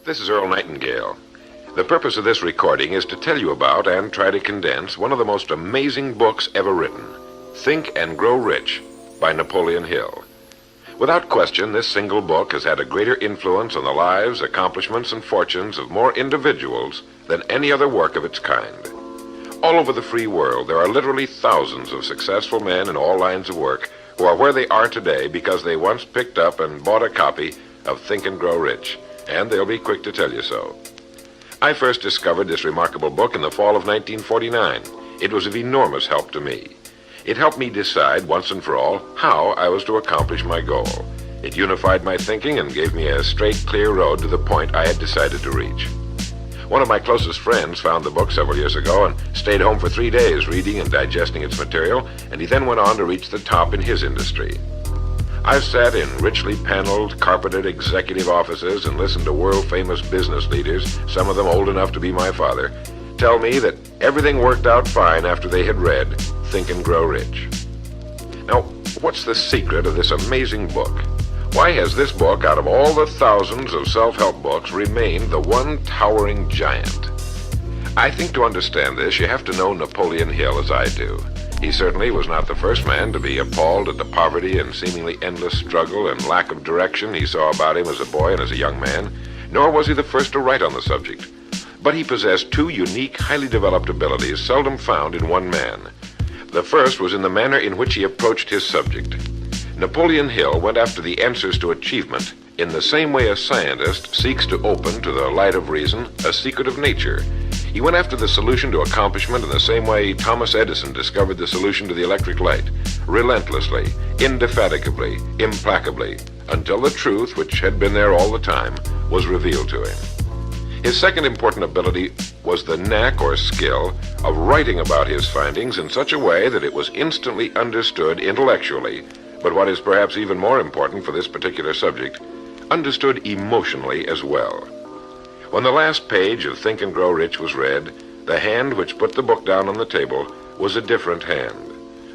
This is Earl Nightingale. The purpose of this recording is to tell you about and try to condense one of the most amazing books ever written, Think and Grow Rich by Napoleon Hill. Without question, this single book has had a greater influence on the lives, accomplishments, and fortunes of more individuals than any other work of its kind. All over the free world, there are literally thousands of successful men in all lines of work who are where they are today because they once picked up and bought a copy of Think and Grow Rich, and they'll be quick to tell you so. I first discovered this remarkable book in the fall of 1949. It was of enormous help to me. It helped me decide once and for all how I was to accomplish my goal. It unified my thinking and gave me a straight, clear road to the point I had decided to reach. One of my closest friends found the book several years ago and stayed home for 3 days reading and digesting its material, and he then went on to reach the top in his industry. I've sat in richly paneled, carpeted executive offices and listened to world-famous business leaders, some of them old enough to be my father, tell me that everything worked out fine after they had read Think and Grow Rich. Now, what's the secret of this amazing book? Why has this book, out of all the thousands of self-help books, remained the one towering giant? I think to understand this, you have to know Napoleon Hill as I do. He certainly was not the first man to be appalled at the poverty and seemingly endless struggle and lack of direction he saw about him as a boy and as a young man, nor was he the first to write on the subject. But he possessed two unique, highly developed abilities seldom found in one man. The first was in the manner in which he approached his subject. Napoleon Hill went after the answers to achievement in the same way a scientist seeks to open to the light of reason a secret of nature. He went after the solution to accomplishment in the same way Thomas Edison discovered the solution to the electric light, relentlessly, indefatigably, implacably, until the truth, which had been there all the time, was revealed to him. His second important ability was the knack or skill of writing about his findings in such a way that it was instantly understood intellectually, but what is perhaps even more important for this particular subject, understood emotionally as well. When the last page of Think and Grow Rich was read, the hand which put the book down on the table was a different hand.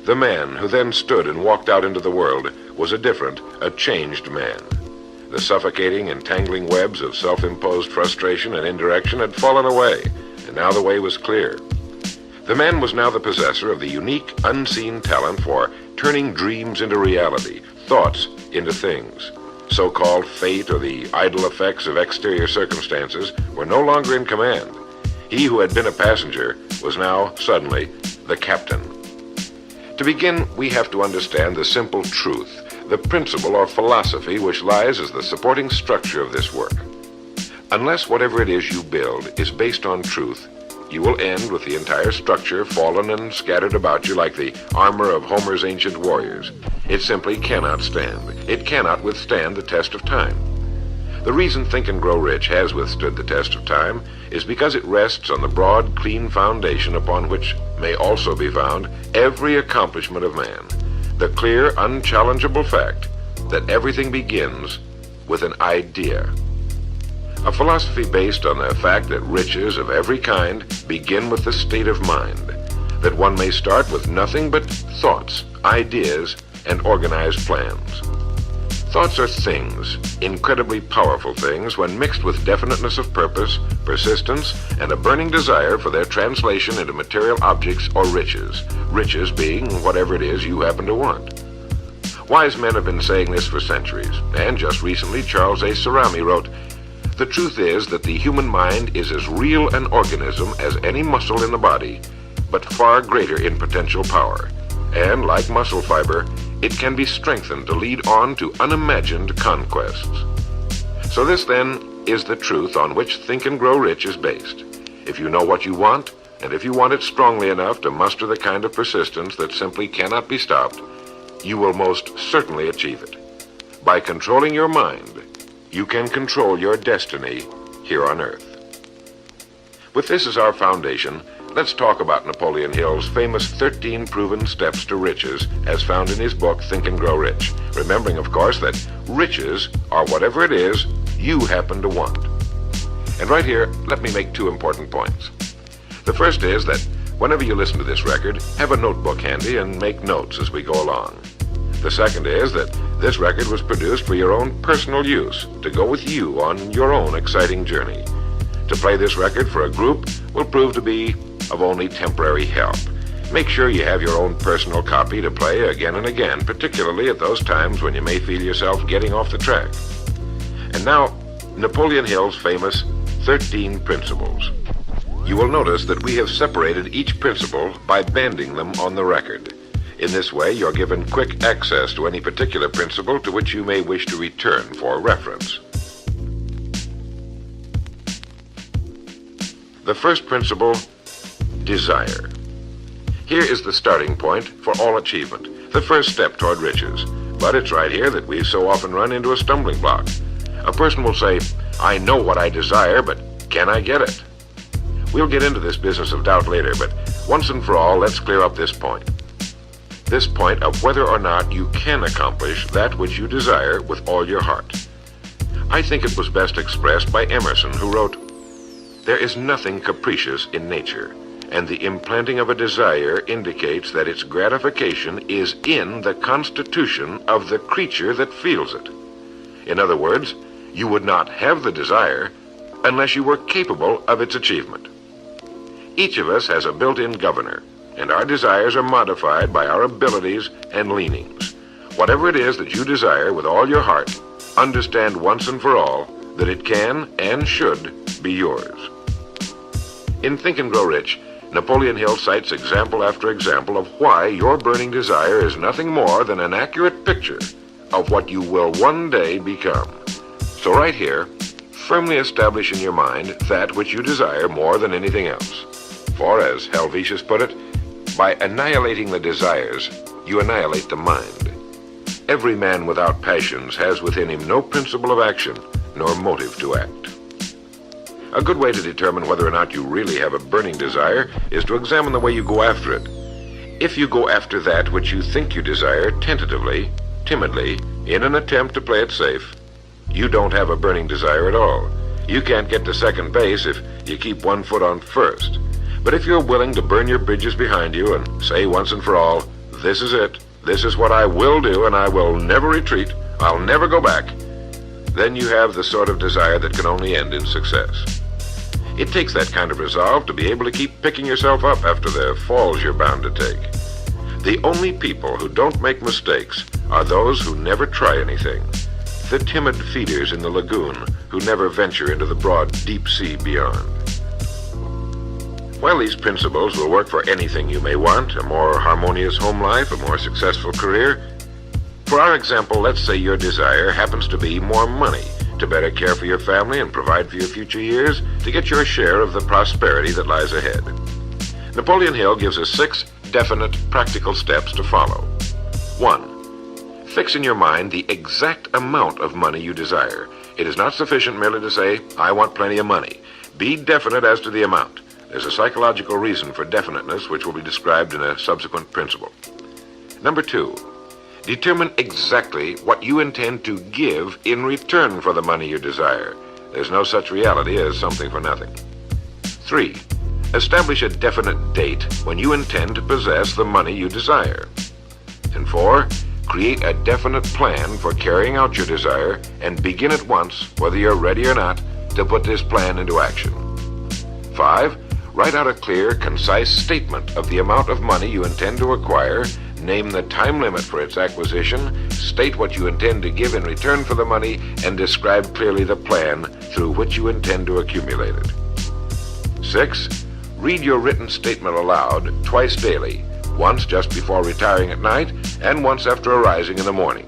The man who then stood and walked out into the world was a changed man. The suffocating, entangling webs of self-imposed frustration and indirection had fallen away, and now the way was clear. The man was now the possessor of the unique, unseen talent for turning dreams into reality, thoughts into things. So-called fate or the idle effects of exterior circumstances were no longer in command. He who had been a passenger was now, suddenly, the captain. To begin, we have to understand the simple truth, the principle or philosophy which lies as the supporting structure of this work. Unless whatever it is you build is based on truth, you will end with the entire structure fallen and scattered about you like the armor of Homer's ancient warriors. It simply cannot stand. It cannot withstand the test of time. The reason Think and Grow Rich has withstood the test of time is because it rests on the broad, clean foundation upon which may also be found every accomplishment of man. The clear, unchallengeable fact that everything begins with an idea. A philosophy based on the fact that riches of every kind begin with the state of mind, that one may start with nothing but thoughts, ideas, and organized plans. Thoughts are things, incredibly powerful things, when mixed with definiteness of purpose, persistence, and a burning desire for their translation into material objects or riches, riches being whatever it is you happen to want. Wise men have been saying this for centuries, and just recently Charles A. Cerami wrote, "The truth is that the human mind is as real an organism as any muscle in the body, but far greater in potential power, and like muscle fiber, it can be strengthened to lead on to unimagined conquests." So this, then, is the truth on which Think and Grow Rich is based. If you know what you want, and if you want it strongly enough to muster the kind of persistence that simply cannot be stopped, you will most certainly achieve it. By controlling your mind, you can control your destiny here on Earth. With this as our foundation, let's talk about Napoleon Hill's famous 13 proven steps to riches as found in his book Think and Grow Rich, remembering, of course, that riches are whatever it is you happen to want. And right here, let me make two important points. The first is that whenever you listen to this record, have a notebook handy and make notes as we go along. The second is that this record was produced for your own personal use, to go with you on your own exciting journey. To play this record for a group will prove to be of only temporary help. Make sure you have your own personal copy to play again and again, particularly at those times when you may feel yourself getting off the track. And now, Napoleon Hill's famous 13 Principles. You will notice that we have separated each principle by banding them on the record. In this way, you're given quick access to any particular principle to which you may wish to return for reference. The first principle, desire. Here is the starting point for all achievement, the first step toward riches. But it's right here that we so often run into a stumbling block. A person will say, I know what I desire, but can I get it? We'll get into this business of doubt later, but once and for all, let's clear up this point. This point of whether or not you can accomplish that which you desire with all your heart. I think it was best expressed by Emerson, who wrote, "There is nothing capricious in nature, and the implanting of a desire indicates that its gratification is in the constitution of the creature that feels it." In other words, you would not have the desire unless you were capable of its achievement. Each of us has a built-in governor, and our desires are modified by our abilities and leanings. Whatever it is that you desire with all your heart, understand once and for all that it can and should be yours. In Think and Grow Rich, Napoleon Hill cites example after example of why your burning desire is nothing more than an accurate picture of what you will one day become. So right here, firmly establish in your mind that which you desire more than anything else. For, as Helvetius put it, by annihilating the desires, you annihilate the mind. Every man without passions has within him no principle of action, nor motive to act. A good way to determine whether or not you really have a burning desire is to examine the way you go after it. If you go after that which you think you desire tentatively, timidly, in an attempt to play it safe, you don't have a burning desire at all. You can't get to second base if you keep one foot on first. But if you're willing to burn your bridges behind you and say once and for all, this is it, this is what I will do, and I will never retreat, I'll never go back, then you have the sort of desire that can only end in success. It takes that kind of resolve to be able to keep picking yourself up after the falls you're bound to take. The only people who don't make mistakes are those who never try anything. The timid feeders in the lagoon who never venture into the broad deep sea beyond. While these principles will work for anything you may want, a more harmonious home life, a more successful career, for our example, let's say your desire happens to be more money, to better care for your family and provide for your future years, to get your share of the prosperity that lies ahead. Napoleon Hill gives us 6 definite, practical steps to follow. 1. Fix in your mind the exact amount of money you desire. It is not sufficient merely to say, I want plenty of money. Be definite as to the amount. There's a psychological reason for definiteness, which will be described in a subsequent principle. Number 2, determine exactly what you intend to give in return for the money you desire. There's no such reality as something for nothing. 3, establish a definite date when you intend to possess the money you desire. And 4, create a definite plan for carrying out your desire and begin at once, whether you're ready or not, to put this plan into action. 5, write out a clear, concise statement of the amount of money you intend to acquire, name the time limit for its acquisition, state what you intend to give in return for the money, and describe clearly the plan through which you intend to accumulate it. 6, read your written statement aloud twice daily, once just before retiring at night and once after arising in the morning.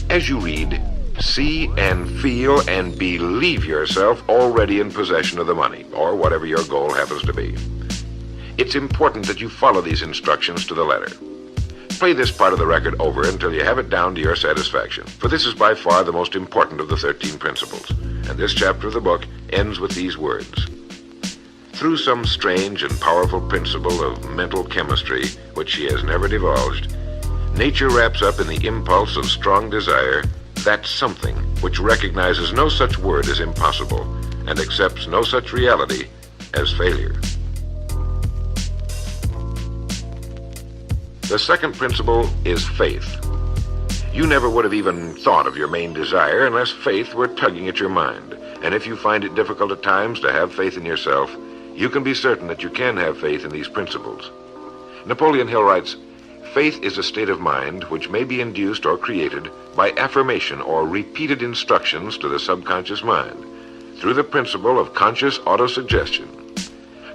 As you read, see and feel and believe yourself already in possession of the money, or whatever your goal happens to be. It's important that you follow these instructions to the letter. Play this part of the record over until you have it down to your satisfaction, for this is by far the most important of the 13 principles, and this chapter of the book ends with these words. Through some strange and powerful principle of mental chemistry, which she has never divulged, nature wraps up in the impulse of strong desire that something which recognizes no such word as impossible and accepts no such reality as failure. The second principle is faith. You never would have even thought of your main desire unless faith were tugging at your mind. And if you find it difficult at times to have faith in yourself, you can be certain that you can have faith in these principles. Napoleon Hill writes, "Faith is a state of mind which may be induced or created by affirmation or repeated instructions to the subconscious mind through the principle of conscious autosuggestion."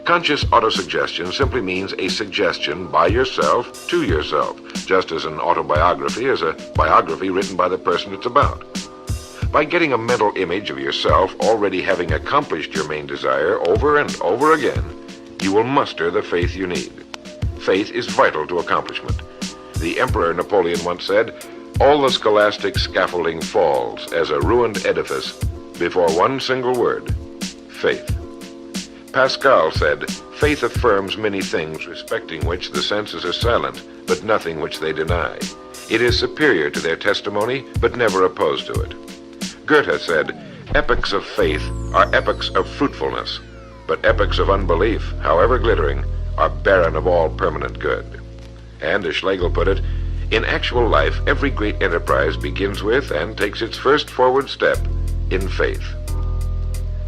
Conscious autosuggestion simply means a suggestion by yourself to yourself, just as an autobiography is a biography written by the person it's about. By getting a mental image of yourself already having accomplished your main desire over and over again, you will muster the faith you need. Faith is vital to accomplishment. The Emperor Napoleon once said, "All the scholastic scaffolding falls as a ruined edifice before one single word, faith." Pascal said, "Faith affirms many things respecting which the senses are silent, but nothing which they deny. It is superior to their testimony, but never opposed to it." Goethe said, "Epochs of faith are epochs of fruitfulness, but epochs of unbelief, however glittering, are barren of all permanent good." And as Schlegel put it, "In actual life, every great enterprise begins with and takes its first forward step in faith."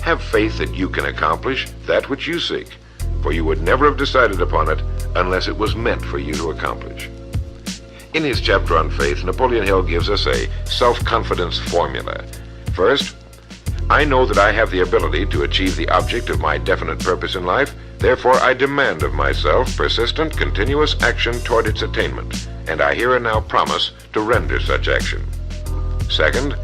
Have faith that you can accomplish that which you seek, for you would never have decided upon it unless it was meant for you to accomplish. In his chapter on faith, Napoleon Hill gives us a self-confidence formula. First, I know that I have the ability to achieve the object of my definite purpose in life, therefore I demand of myself persistent, continuous action toward its attainment, and I here and now promise to render such action. Second,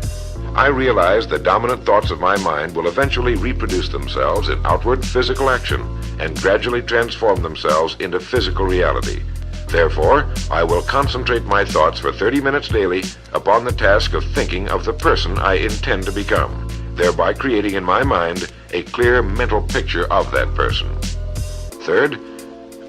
I realize the dominant thoughts of my mind will eventually reproduce themselves in outward physical action and gradually transform themselves into physical reality. Therefore, I will concentrate my thoughts for 30 minutes daily upon the task of thinking of the person I intend to become, thereby creating in my mind a clear mental picture of that person. Third,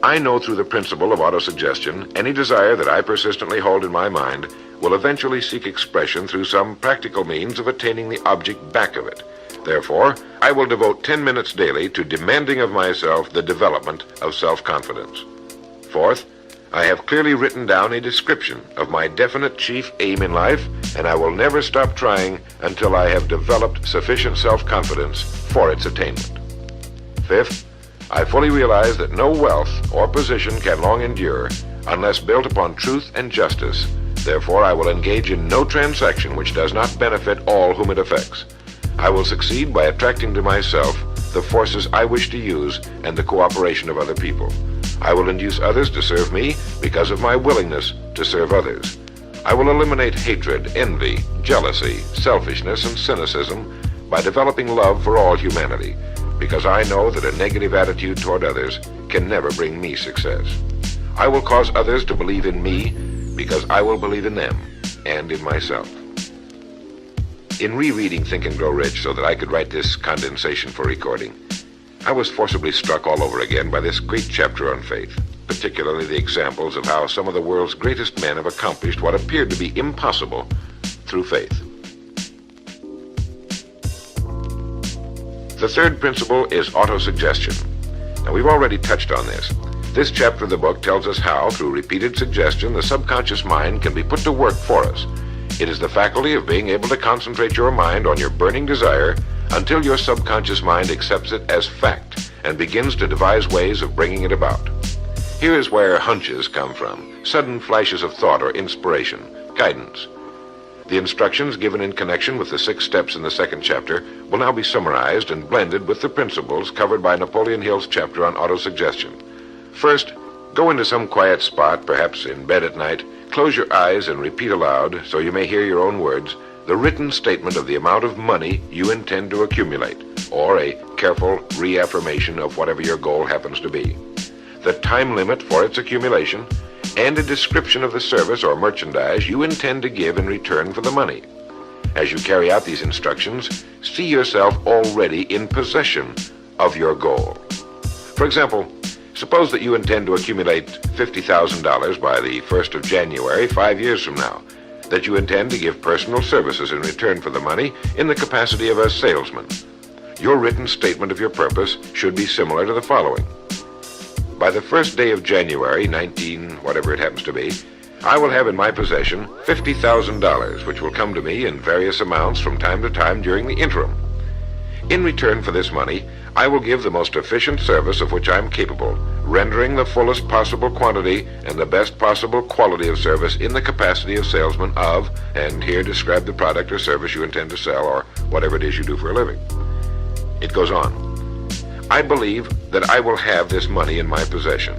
I know through the principle of autosuggestion, any desire that I persistently hold in my mind will eventually seek expression through some practical means of attaining the object back of it. Therefore, I will devote 10 minutes daily to demanding of myself the development of self-confidence. Fourth, I have clearly written down a description of my definite chief aim in life, and I will never stop trying until I have developed sufficient self-confidence for its attainment. Fifth, I fully realize that no wealth or position can long endure unless built upon truth and justice. Therefore, I will engage in no transaction which does not benefit all whom it affects. I will succeed by attracting to myself the forces I wish to use and the cooperation of other people. I will induce others to serve me because of my willingness to serve others. I will eliminate hatred, envy, jealousy, selfishness, and cynicism by developing love for all humanity, because I know that a negative attitude toward others can never bring me success. I will cause others to believe in me because I will believe in them and in myself. In rereading Think and Grow Rich so that I could write this condensation for recording, I was forcibly struck all over again by this great chapter on faith, particularly the examples of how some of the world's greatest men have accomplished what appeared to be impossible through faith. The third principle is autosuggestion. Now, we've already touched on this. This chapter of the book tells us how, through repeated suggestion, the subconscious mind can be put to work for us. It is the faculty of being able to concentrate your mind on your burning desire until your subconscious mind accepts it as fact and begins to devise ways of bringing it about. Here is where hunches come from, sudden flashes of thought or inspiration, guidance. The instructions given in connection with the 6 steps in the second chapter will now be summarized and blended with the principles covered by Napoleon Hill's chapter on autosuggestion. First, go into some quiet spot, perhaps in bed at night, close your eyes and repeat aloud, so you may hear your own words, the written statement of the amount of money you intend to accumulate, or a careful reaffirmation of whatever your goal happens to be, the time limit for its accumulation, and a description of the service or merchandise you intend to give in return for the money. As you carry out these instructions, see yourself already in possession of your goal. For example, suppose that you intend to accumulate $50,000 by the 1st of January, 5 years from now, that you intend to give personal services in return for the money in the capacity of a salesman. Your written statement of your purpose should be similar to the following. By the 1st day of January, 19, whatever it happens to be, I will have in my possession $50,000, which will come to me in various amounts from time to time during the interim. In return for this money, I will give the most efficient service of which I am capable, rendering the fullest possible quantity and the best possible quality of service in the capacity of salesman of, and here describe the product or service you intend to sell or whatever it is you do for a living. It goes on. I believe that I will have this money in my possession.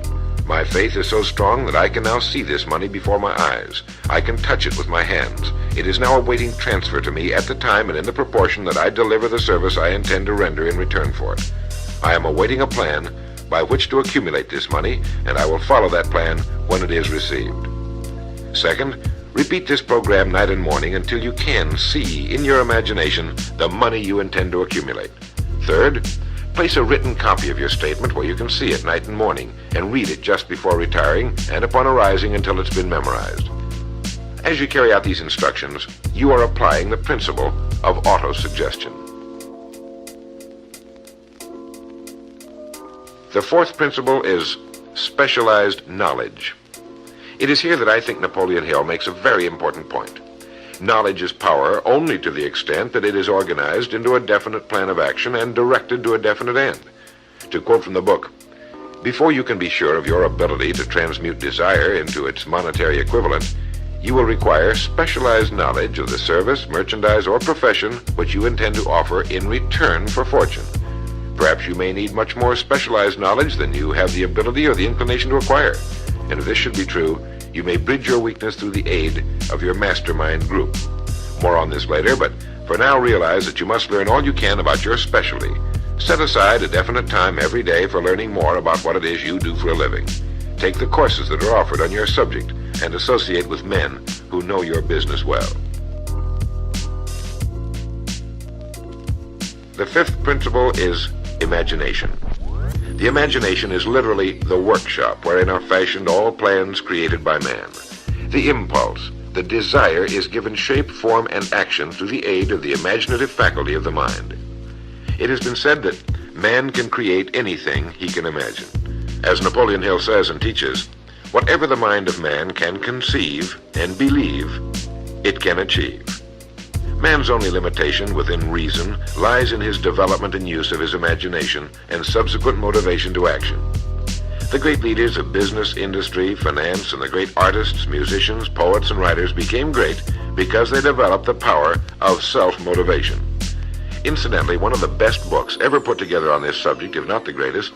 My faith is so strong that I can now see this money before my eyes. I can touch it with my hands. It is now awaiting transfer to me at the time and in the proportion that I deliver the service I intend to render in return for it. I am awaiting a plan by which to accumulate this money, and I will follow that plan when it is received. Second, repeat this program night and morning until you can see in your imagination the money you intend to accumulate. Third, place a written copy of your statement where you can see it night and morning and read it just before retiring and upon arising until it's been memorized. As you carry out these instructions, you are applying the principle of autosuggestion. The fourth principle is specialized knowledge. It is here that I think Napoleon Hill makes a very important point. Knowledge is power only to the extent that it is organized into a definite plan of action and directed to a definite end. To quote from the book, before you can be sure of your ability to transmute desire into its monetary equivalent, you will require specialized knowledge of the service, merchandise, or profession which you intend to offer in return for fortune. Perhaps you may need much more specialized knowledge than you have the ability or the inclination to acquire. And if this should be true, you may bridge your weakness through the aid of your mastermind group. More on this later, but for now realize that you must learn all you can about your specialty. Set aside a definite time every day for learning more about what it is you do for a living. Take the courses that are offered on your subject and associate with men who know your business well. The fifth principle is imagination. The imagination is literally the workshop wherein are fashioned all plans created by man. The impulse, the desire is given shape, form, and action through the aid of the imaginative faculty of the mind. It has been said that man can create anything he can imagine. As Napoleon Hill says and teaches, whatever the mind of man can conceive and believe, it can achieve. Man's only limitation within reason lies in his development and use of his imagination and subsequent motivation to action. The great leaders of business, industry, finance, and the great artists, musicians, poets, and writers became great because they developed the power of self-motivation. Incidentally, one of the best books ever put together on this subject, if not the greatest,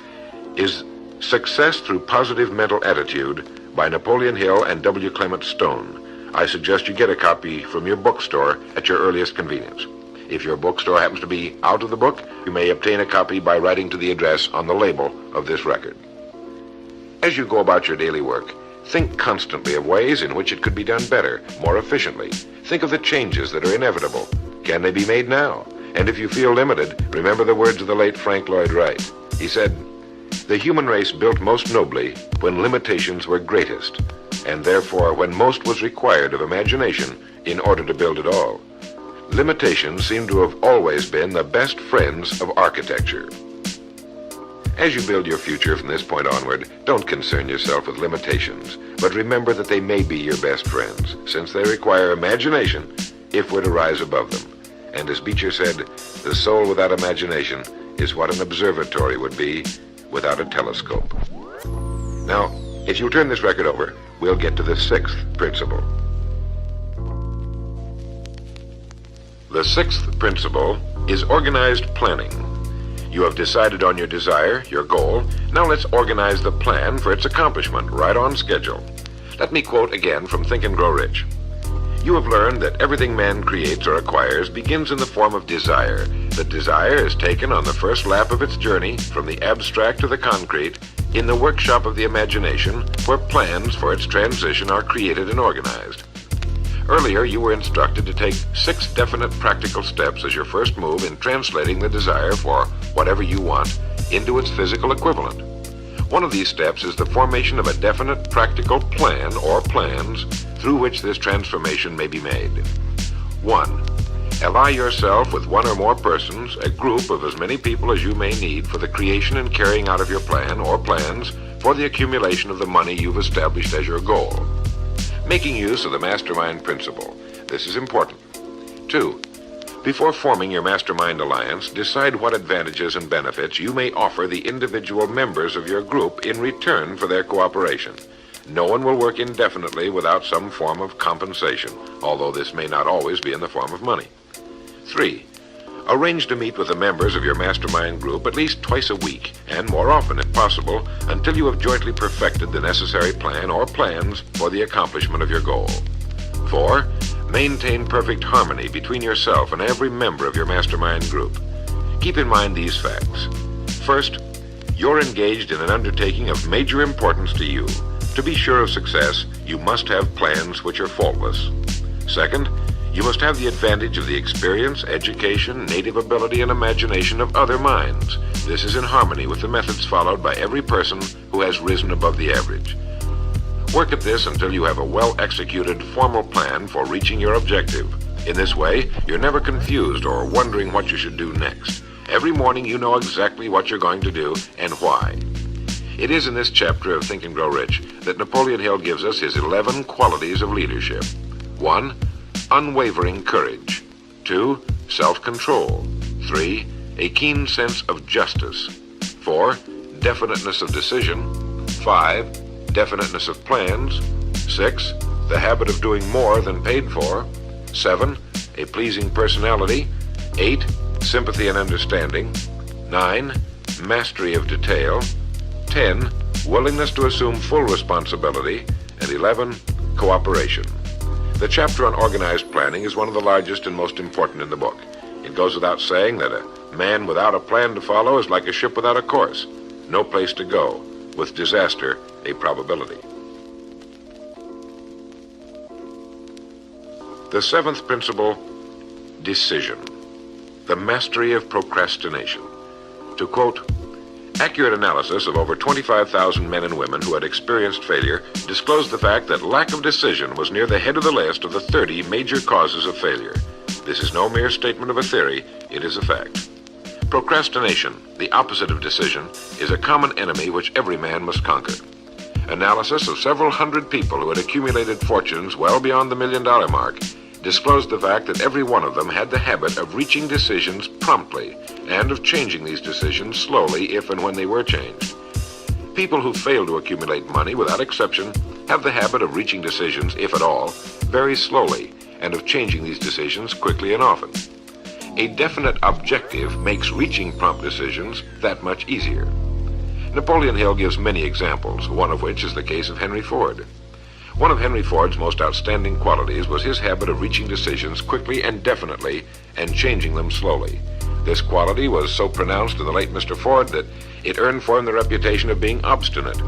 is Success Through Positive Mental Attitude by Napoleon Hill and W. Clement Stone. I suggest you get a copy from your bookstore at your earliest convenience. If your bookstore happens to be out of the book, you may obtain a copy by writing to the address on the label of this record. As you go about your daily work, think constantly of ways in which it could be done better, more efficiently. Think of the changes that are inevitable. Can they be made now? And if you feel limited, remember the words of the late Frank Lloyd Wright. He said, "The human race built most nobly when limitations were greatest, and therefore when most was required of imagination in order to build it all. Limitations seem to have always been the best friends of architecture." As you build your future from this point onward, don't concern yourself with limitations, but remember that they may be your best friends, since they require imagination if we're to rise above them. And as Beecher said, the soul without imagination is what an observatory would be without a telescope. Now, if you'll turn this record over, we'll get to the sixth principle. The sixth principle is organized planning. You have decided on your desire, your goal. Now let's organize the plan for its accomplishment right on schedule. Let me quote again from Think and Grow Rich. You have learned that everything man creates or acquires begins in the form of desire. The desire is taken on the first lap of its journey from the abstract to the concrete in the workshop of the imagination, where plans for its transition are created and organized. Earlier, you were instructed to take 6 definite practical steps as your first move in translating the desire for whatever you want into its physical equivalent. One of these steps is the formation of a definite practical plan or plans through which this transformation may be made. 1. Ally yourself with one or more persons, a group of as many people as you may need for the creation and carrying out of your plan or plans for the accumulation of the money you've established as your goal. Making use of the mastermind principle. This is important. 2. Before forming your mastermind alliance, decide what advantages and benefits you may offer the individual members of your group in return for their cooperation. No one will work indefinitely without some form of compensation, although this may not always be in the form of money. 3. Arrange to meet with the members of your mastermind group at least twice a week, and more often if possible, until you have jointly perfected the necessary plan or plans for the accomplishment of your goal. 4. Maintain perfect harmony between yourself and every member of your mastermind group. Keep in mind these facts. First, you're engaged in an undertaking of major importance to you. To be sure of success, you must have plans which are faultless. Second, you must have the advantage of the experience, education, native ability, and imagination of other minds. This is in harmony with the methods followed by every person who has risen above the average. Work at this until you have a well-executed, formal plan for reaching your objective. In this way, you're never confused or wondering what you should do next. Every morning you know exactly what you're going to do and why. It is in this chapter of Think and Grow Rich that Napoleon Hill gives us his 11 qualities of leadership. 1. Unwavering courage. 2. Self-control. 3. A keen sense of justice. 4. Definiteness of decision. 5. Definiteness of plans. 6. The habit of doing more than paid for. 7. A pleasing personality. 8. Sympathy and understanding. 9. Mastery of detail. 10. Willingness to assume full responsibility. And 11. Cooperation. The chapter on organized planning is one of the largest and most important in the book. It goes without saying that a man without a plan to follow is like a ship without a course. No place to go, with disaster a probability. The 7th principle, decision. The mastery of procrastination. To quote, accurate analysis of over 25,000 men and women who had experienced failure disclosed the fact that lack of decision was near the head of the list of the 30 major causes of failure. This is no mere statement of a theory, it is a fact. Procrastination, the opposite of decision, is a common enemy which every man must conquer. Analysis of several hundred people who had accumulated fortunes well beyond the $1 million mark disclosed the fact that every one of them had the habit of reaching decisions promptly and of changing these decisions slowly if and when they were changed. People who fail to accumulate money, without exception, have the habit of reaching decisions, if at all, very slowly and of changing these decisions quickly and often. A definite objective makes reaching prompt decisions that much easier. Napoleon Hill gives many examples, one of which is the case of Henry Ford. One of Henry Ford's most outstanding qualities was his habit of reaching decisions quickly and definitely and changing them slowly. This quality was so pronounced in the late Mr. Ford that it earned for him the reputation of being obstinate.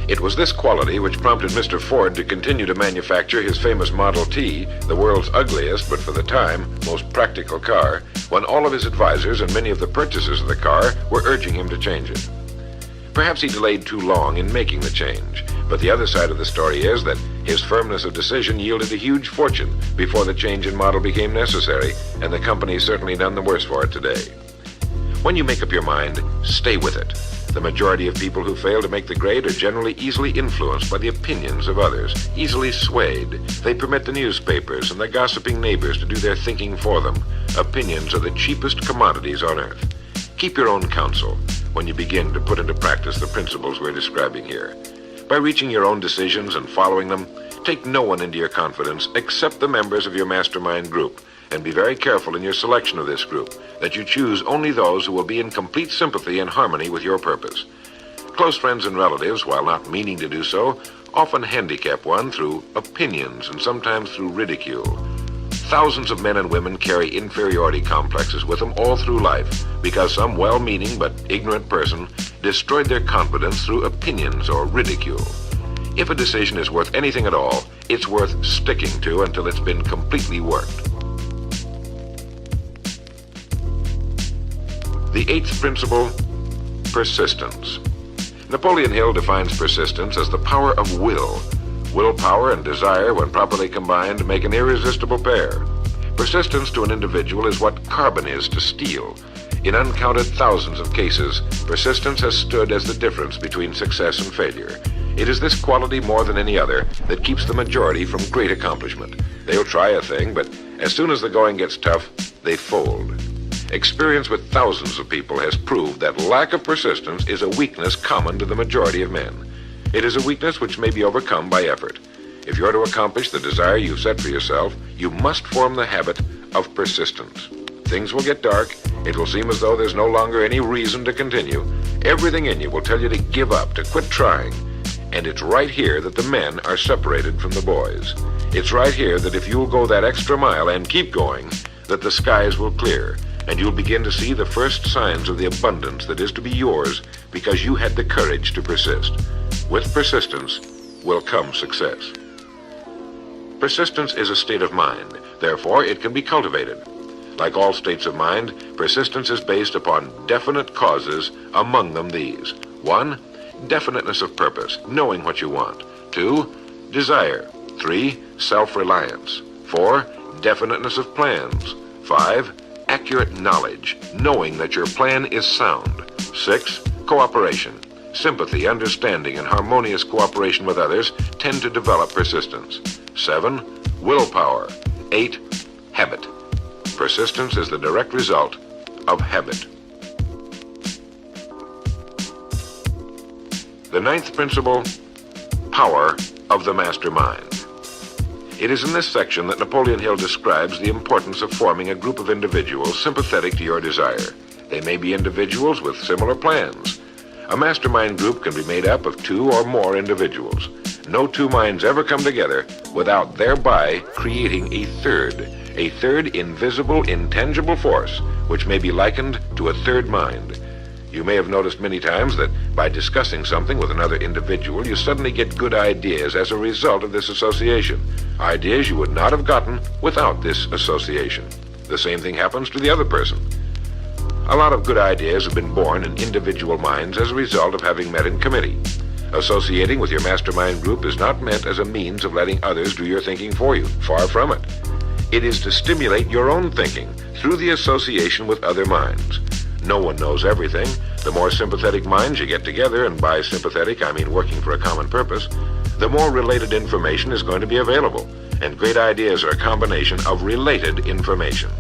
It was this quality which prompted Mr. Ford to continue to manufacture his famous Model T, the world's ugliest but for the time most practical car, when all of his advisors and many of the purchasers of the car were urging him to change it. Perhaps he delayed too long in making the change, but the other side of the story is that his firmness of decision yielded a huge fortune before the change in model became necessary, and the company is certainly none the worse for it today. When you make up your mind, stay with it. The majority of people who fail to make the grade are generally easily influenced by the opinions of others, easily swayed. They permit the newspapers and the gossiping neighbors to do their thinking for them. Opinions are the cheapest commodities on earth. Keep your own counsel when you begin to put into practice the principles we're describing here. By reaching your own decisions and following them, take no one into your confidence except the members of your mastermind group, and be very careful in your selection of this group, that you choose only those who will be in complete sympathy and harmony with your purpose. Close friends and relatives, while not meaning to do so, often handicap one through opinions and sometimes through ridicule. Thousands of men and women carry inferiority complexes with them all through life because some well-meaning but ignorant person destroyed their confidence through opinions or ridicule. If a decision is worth anything at all, it's worth sticking to until it's been completely worked. The 8th principle, persistence. Napoleon Hill defines persistence as the power of will. Willpower and desire, when properly combined, make an irresistible pair. Persistence to an individual is what carbon is to steel. In uncounted thousands of cases, persistence has stood as the difference between success and failure. It is this quality more than any other that keeps the majority from great accomplishment. They'll try a thing, but as soon as the going gets tough, they fold. Experience with thousands of people has proved that lack of persistence is a weakness common to the majority of men. It is a weakness which may be overcome by effort. If you're to accomplish the desire you've set for yourself, you must form the habit of persistence. Things will get dark. It will seem as though there's no longer any reason to continue. Everything in you will tell you to give up, to quit trying. And it's right here that the men are separated from the boys. It's right here that if you'll go that extra mile and keep going, that the skies will clear, and you'll begin to see the first signs of the abundance that is to be yours because you had the courage to persist. With persistence will come success. Persistence is a state of mind. Therefore, it can be cultivated. Like all states of mind, persistence is based upon definite causes, among them these. 1, definiteness of purpose, knowing what you want. 2, desire. 3, self-reliance. 4, definiteness of plans. 5, accurate knowledge, knowing that your plan is sound. 6, cooperation. Sympathy, understanding, and harmonious cooperation with others tend to develop persistence. 7, willpower. 8, habit. Persistence is the direct result of habit. The 9th principle, power of the mastermind. It is in this section that Napoleon Hill describes the importance of forming a group of individuals sympathetic to your desire. They may be individuals with similar plans. A mastermind group can be made up of 2 or more individuals. No 2 minds ever come together without thereby creating a third invisible, intangible force, which may be likened to a third mind. You may have noticed many times that by discussing something with another individual, you suddenly get good ideas as a result of this association. Ideas you would not have gotten without this association. The same thing happens to the other person. A lot of good ideas have been born in individual minds as a result of having met in committee. Associating with your mastermind group is not meant as a means of letting others do your thinking for you. Far from it. It is to stimulate your own thinking through the association with other minds. No one knows everything. The more sympathetic minds you get together, and by sympathetic I mean working for a common purpose, the more related information is going to be available, and great ideas are a combination of related information.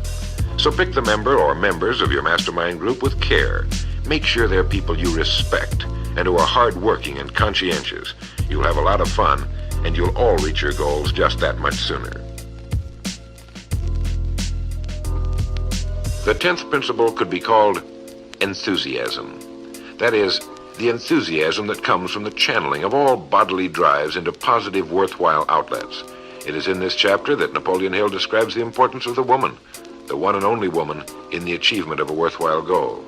So pick the member or members of your mastermind group with care. Make sure they're people you respect and who are hardworking and conscientious. You'll have a lot of fun, and you'll all reach your goals just that much sooner. The 10th principle could be called enthusiasm. That is, the enthusiasm that comes from the channeling of all bodily drives into positive, worthwhile outlets. It is in this chapter that Napoleon Hill describes the importance of the woman, the one and only woman, in the achievement of a worthwhile goal.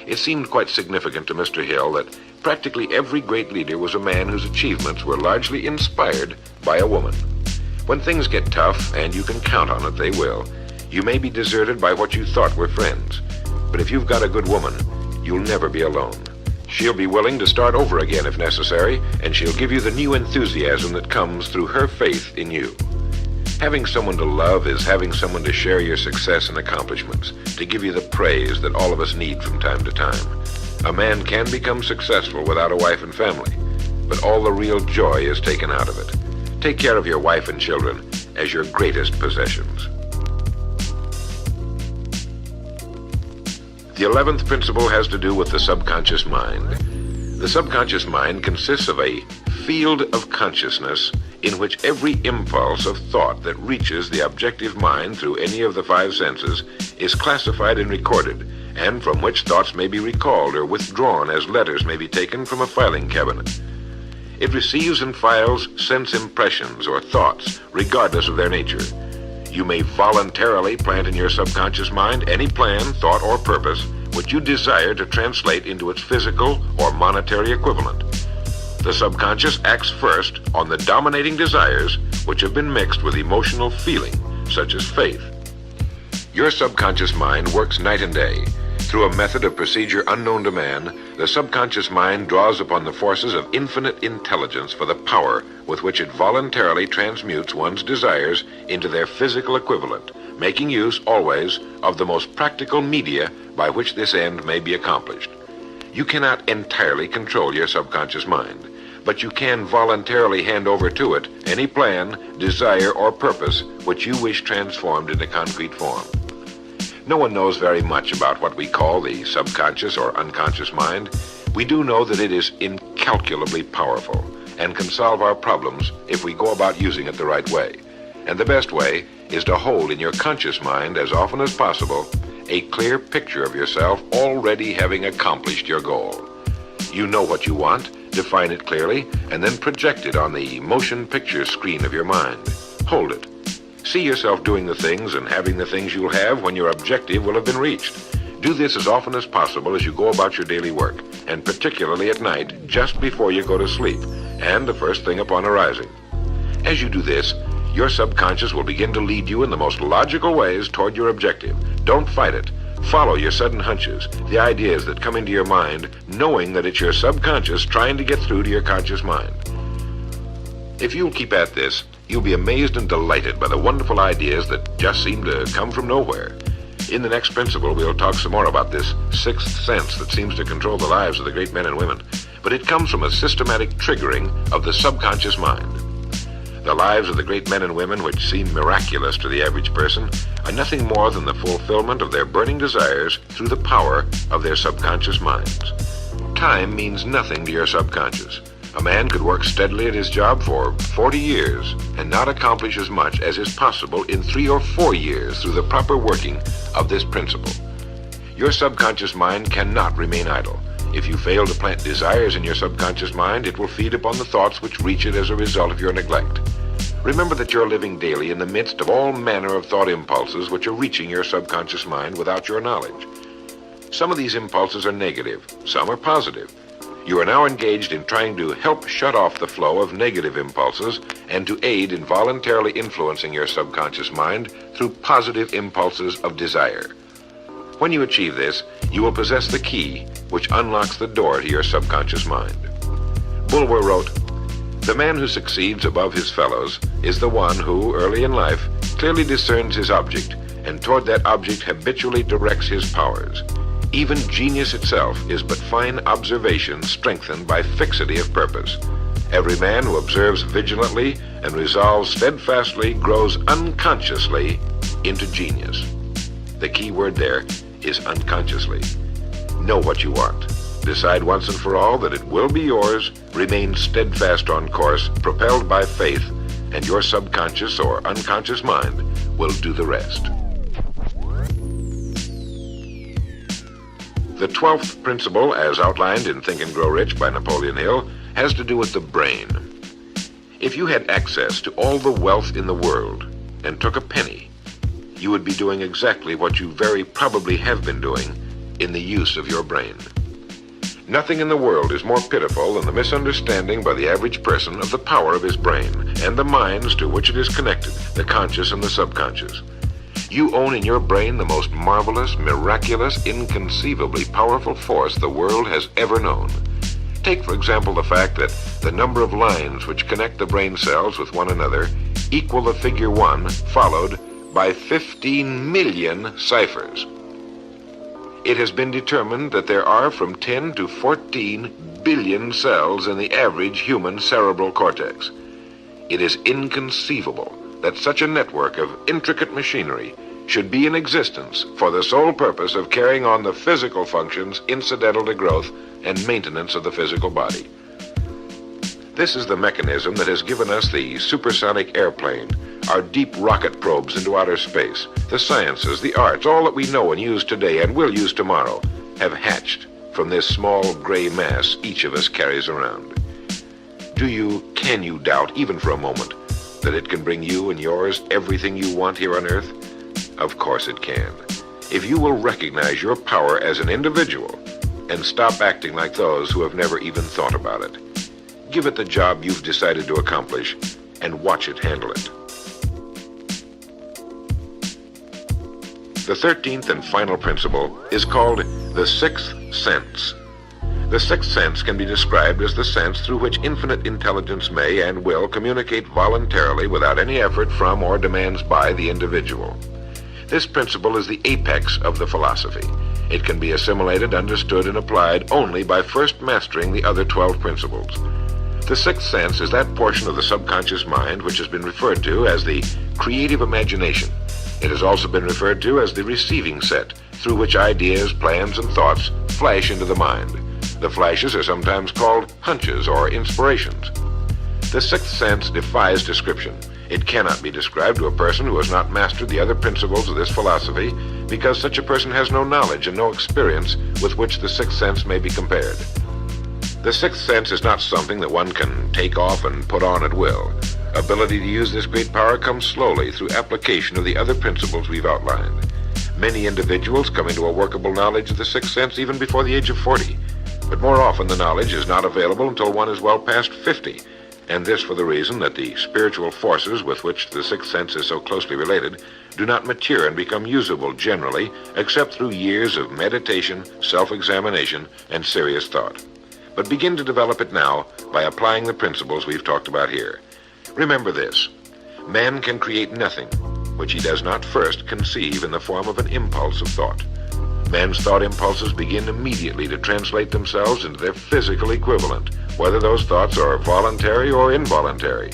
It seemed quite significant to Mr. Hill that practically every great leader was a man whose achievements were largely inspired by a woman. When things get tough, and you can count on it, they will, you may be deserted by what you thought were friends. But if you've got a good woman, you'll never be alone. She'll be willing to start over again if necessary, and she'll give you the new enthusiasm that comes through her faith in you. Having someone to love is having someone to share your success and accomplishments, to give you the praise that all of us need from time to time. A man can become successful without a wife and family, but all the real joy is taken out of it. Take care of your wife and children as your greatest possessions. The 11th principle has to do with the subconscious mind. The subconscious mind consists of a field of consciousness in which every impulse of thought that reaches the objective mind through any of the 5 senses is classified and recorded, and from which thoughts may be recalled or withdrawn as letters may be taken from a filing cabinet. It receives and files sense impressions or thoughts, regardless of their nature. You may voluntarily plant in your subconscious mind any plan, thought, or purpose which you desire to translate into its physical or monetary equivalent. The subconscious acts first on the dominating desires which have been mixed with emotional feeling, such as faith. Your subconscious mind works night and day. Through a method of procedure unknown to man, the subconscious mind draws upon the forces of infinite intelligence for the power with which it voluntarily transmutes one's desires into their physical equivalent, making use always of the most practical media by which this end may be accomplished. You cannot entirely control your subconscious mind, but you can voluntarily hand over to it any plan, desire, or purpose which you wish transformed into concrete form. No one knows very much about what we call the subconscious or unconscious mind. We do know that it is incalculably powerful and can solve our problems if we go about using it the right way. And the best way is to hold in your conscious mind as often as possible a clear picture of yourself already having accomplished your goal. You know what you want, define it clearly, and then project it on the motion picture screen of your mind. Hold it. See yourself doing the things and having the things you'll have when your objective will have been reached. Do this as often as possible as you go about your daily work, and particularly at night, just before you go to sleep, and the first thing upon arising. As you do this, your subconscious will begin to lead you in the most logical ways toward your objective. Don't fight it. Follow your sudden hunches, the ideas that come into your mind, knowing that it's your subconscious trying to get through to your conscious mind. If you'll keep at this, you'll be amazed and delighted by the wonderful ideas that just seem to come from nowhere. In the next principle, we'll talk some more about this sixth sense that seems to control the lives of the great men and women. But it comes from a systematic triggering of the subconscious mind. The lives of the great men and women, which seem miraculous to the average person, are nothing more than the fulfillment of their burning desires through the power of their subconscious minds. Time means nothing to your subconscious. A man could work steadily at his job for 40 years and not accomplish as much as is possible in 3 or 4 years through the proper working of this principle. Your subconscious mind cannot remain idle. If you fail to plant desires in your subconscious mind, it will feed upon the thoughts which reach it as a result of your neglect. Remember that you're living daily in the midst of all manner of thought impulses which are reaching your subconscious mind without your knowledge. Some of these impulses are negative, some are positive. You are now engaged in trying to help shut off the flow of negative impulses and to aid in voluntarily influencing your subconscious mind through positive impulses of desire. When you achieve this, you will possess the key which unlocks the door to your subconscious mind. Bulwer wrote, "The man who succeeds above his fellows is the one who, early in life, clearly discerns his object and toward that object habitually directs his powers. Even genius itself is but fine observation strengthened by fixity of purpose. Every man who observes vigilantly and resolves steadfastly grows unconsciously into genius." The key word there is unconsciously. Know what you want. Decide once and for all that it will be yours. Remain steadfast on course, propelled by faith, and your subconscious or unconscious mind will do the rest. The 12th principle, as outlined in Think and Grow Rich by Napoleon Hill, has to do with the brain. If you had access to all the wealth in the world and took a penny, you would be doing exactly what you very probably have been doing in the use of your brain. Nothing in the world is more pitiful than the misunderstanding by the average person of the power of his brain and the minds to which it is connected, the conscious and the subconscious. You own in your brain the most marvelous, miraculous, inconceivably powerful force the world has ever known. Take, for example, the fact that the number of lines which connect the brain cells with one another equal the figure 1 followed by 15 million ciphers. It has been determined that there are from 10 to 14 billion cells in the average human cerebral cortex. It is inconceivable that such a network of intricate machinery should be in existence for the sole purpose of carrying on the physical functions incidental to growth and maintenance of the physical body. This is the mechanism that has given us the supersonic airplane, our deep rocket probes into outer space. The sciences, the arts, all that we know and use today and will use tomorrow have hatched from this small gray mass each of us carries around. Can you doubt, even for a moment, that it can bring you and yours everything you want here on Earth? Of course it can. If you will recognize your power as an individual and stop acting like those who have never even thought about it. Give it the job you've decided to accomplish and watch it handle it. The 13th and final principle is called the sixth sense. The sixth sense can be described as the sense through which infinite intelligence may and will communicate voluntarily without any effort from or demands by the individual. This principle is the apex of the philosophy. It can be assimilated, understood, and applied only by first mastering the other 12 principles. The sixth sense is that portion of the subconscious mind which has been referred to as the creative imagination. It has also been referred to as the receiving set, through which ideas, plans, and thoughts flash into the mind. The flashes are sometimes called hunches or inspirations. The sixth sense defies description. It cannot be described to a person who has not mastered the other principles of this philosophy, because such a person has no knowledge and no experience with which the sixth sense may be compared. The sixth sense is not something that one can take off and put on at will. Ability to use this great power comes slowly through application of the other principles we've outlined. Many individuals come into a workable knowledge of the sixth sense even before the age of 40, but more often the knowledge is not available until one is well past 50, and this for the reason that the spiritual forces with which the sixth sense is so closely related do not mature and become usable generally except through years of meditation, self-examination, and serious thought. But begin to develop it now by applying the principles we've talked about here. Remember this: man can create nothing which he does not first conceive in the form of an impulse of thought. Man's thought impulses begin immediately to translate themselves into their physical equivalent, whether those thoughts are voluntary or involuntary.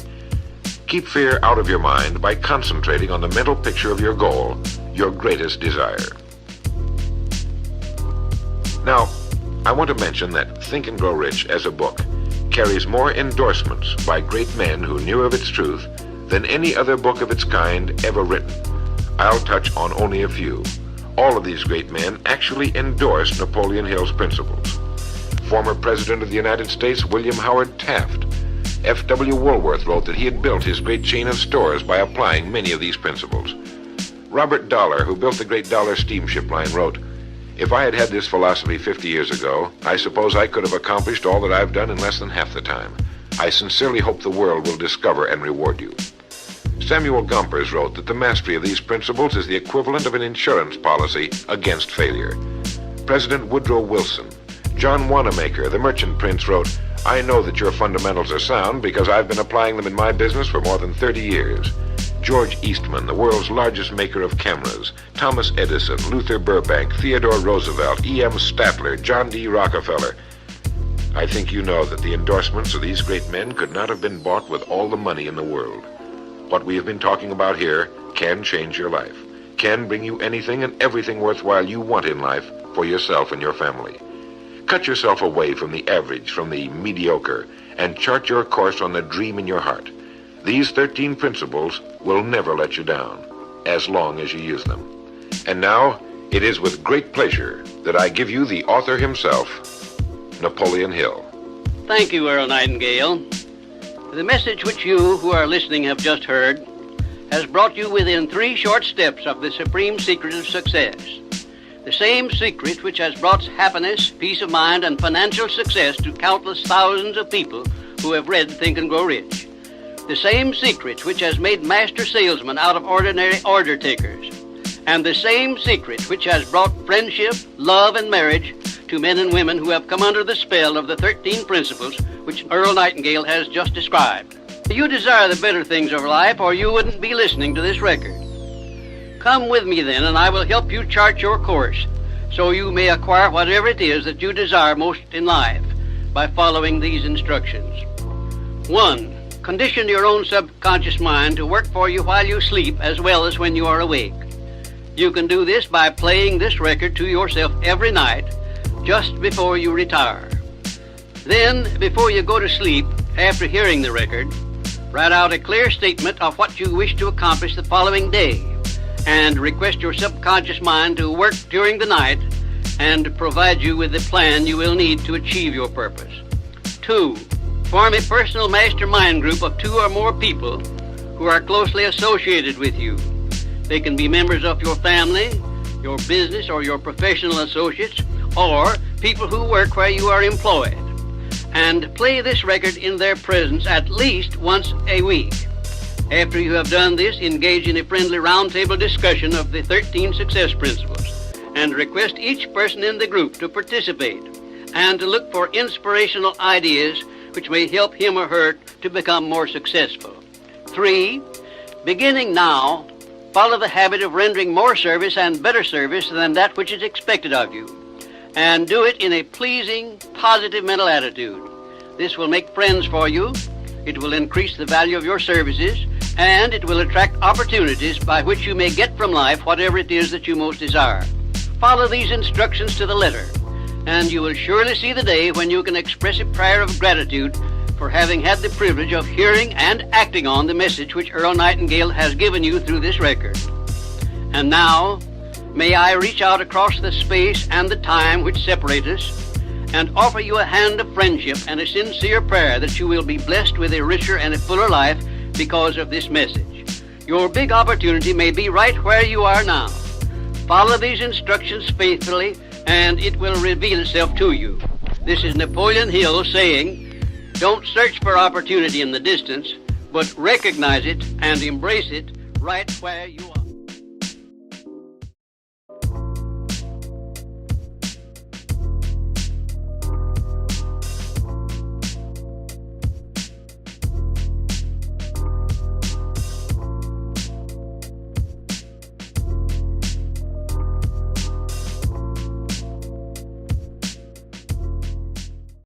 Keep fear out of your mind by concentrating on the mental picture of your goal, your greatest desire. Now, I want to mention that Think and Grow Rich as a book carries more endorsements by great men who knew of its truth than any other book of its kind ever written. I'll touch on only a few. All of these great men actually endorsed Napoleon Hill's principles. Former President of the United States William Howard Taft. F.W. Woolworth wrote that he had built his great chain of stores by applying many of these principles. Robert Dollar, who built the great Dollar steamship line, wrote, "If I had had this philosophy 50 years ago, I suppose I could have accomplished all that I've done in less than half the time. I sincerely hope the world will discover and reward you." Samuel Gompers wrote that the mastery of these principles is the equivalent of an insurance policy against failure. President Woodrow Wilson. John Wanamaker, the merchant prince, wrote, "I know that your fundamentals are sound because I've been applying them in my business for more than 30 years. George Eastman, the world's largest maker of cameras, Thomas Edison, Luther Burbank, Theodore Roosevelt, E.M. Statler, John D. Rockefeller. I think you know that the endorsements of these great men could not have been bought with all the money in the world. What we have been talking about here can change your life, can bring you anything and everything worthwhile you want in life for yourself and your family. Cut yourself away from the average, from the mediocre, and chart your course on the dream in your heart. These 13 principles will never let you down, as long as you use them. And now, it is with great pleasure that I give you the author himself, Napoleon Hill. Thank you, Earl Nightingale. The message which you who are listening have just heard has brought you within 3 short steps of the supreme secret of success. The same secret which has brought happiness, peace of mind, and financial success to countless thousands of people who have read Think and Grow Rich. The same secret which has made master salesmen out of ordinary order takers. And the same secret which has brought friendship, love, and marriage to men and women who have come under the spell of the 13 principles which Earl Nightingale has just described. You desire the better things of life, or you wouldn't be listening to this record. Come with me then, and I will help you chart your course so you may acquire whatever it is that you desire most in life by following these instructions. 1. Condition your own subconscious mind to work for you while you sleep as well as when you are awake. You can do this by playing this record to yourself every night just before you retire. Then, before you go to sleep, after hearing the record, write out a clear statement of what you wish to accomplish the following day, and request your subconscious mind to work during the night and provide you with the plan you will need to achieve your purpose. 2. Form a personal mastermind group of 2 or more people who are closely associated with you. They can be members of your family, your business, or your professional associates, or people who work where you are employed. And play this record in their presence at least once a week. After you have done this, engage in a friendly roundtable discussion of the 13 success principles and request each person in the group to participate and to look for inspirational ideas which may help him or her to become more successful. 3. Beginning now, follow the habit of rendering more service and better service than that which is expected of you, and do it in a pleasing, positive mental attitude. This will make friends for you, it will increase the value of your services, and it will attract opportunities by which you may get from life whatever it is that you most desire. Follow these instructions to the letter, and you will surely see the day when you can express a prayer of gratitude for having had the privilege of hearing and acting on the message which Earl Nightingale has given you through this record. And now, may I reach out across the space and the time which separate us and offer you a hand of friendship and a sincere prayer that you will be blessed with a richer and a fuller life because of this message. Your big opportunity may be right where you are now. Follow these instructions faithfully, and it will reveal itself to you. This is Napoleon Hill saying, don't search for opportunity in the distance, but recognize it and embrace it right where you are.